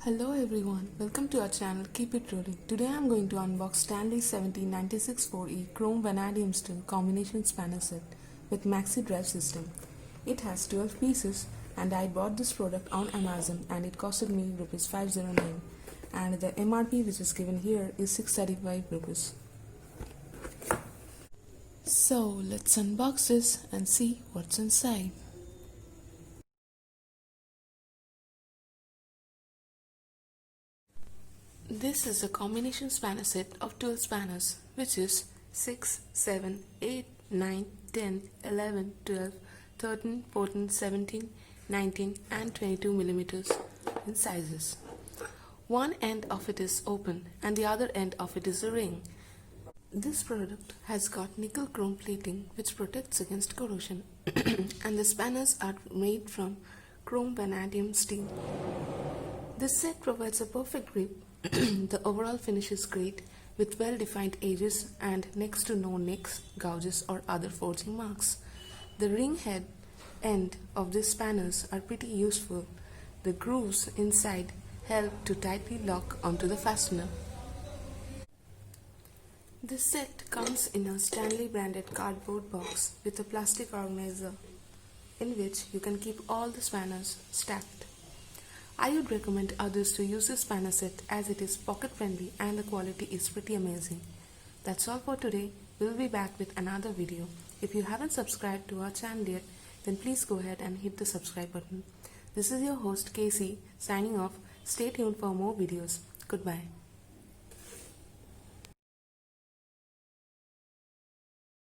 Hello everyone, welcome to our channel Keep It Rolling. Today I am going to unbox Stanley 1796 4E Chrome Vanadium Steel Combination Spanner Set with Maxi Drive System. It has 12 pieces and I bought this product on Amazon and it costed me Rs 509 and the MRP which is given here is 635 rupees. So let's unbox this and see what's inside. This is a combination spanner set of 12 spanners, which is 6, 7, 8, 9, 10, 11, 12, 13, 14, 17, 19 and 22 millimeters in sizes. One end of it is open and the other end of it is a ring. This product has got nickel chrome plating which protects against corrosion and the spanners are made from chrome vanadium steel. This set provides a perfect grip. The overall finish is great with well-defined edges and next to no nicks, gouges or other forging marks. The ring head end of these spanners are pretty useful. The grooves inside help to tightly lock onto the fastener. This set comes in a Stanley branded cardboard box with a plastic organizer in which you can keep all the spanners stacked. I would recommend others to use this spanner set as it is pocket friendly and the quality is pretty amazing. That's all for today. We'll be back with another video. If you haven't subscribed to our channel yet, then please go ahead and hit the subscribe button. This is your host Casey signing off. Stay tuned for more videos. Goodbye.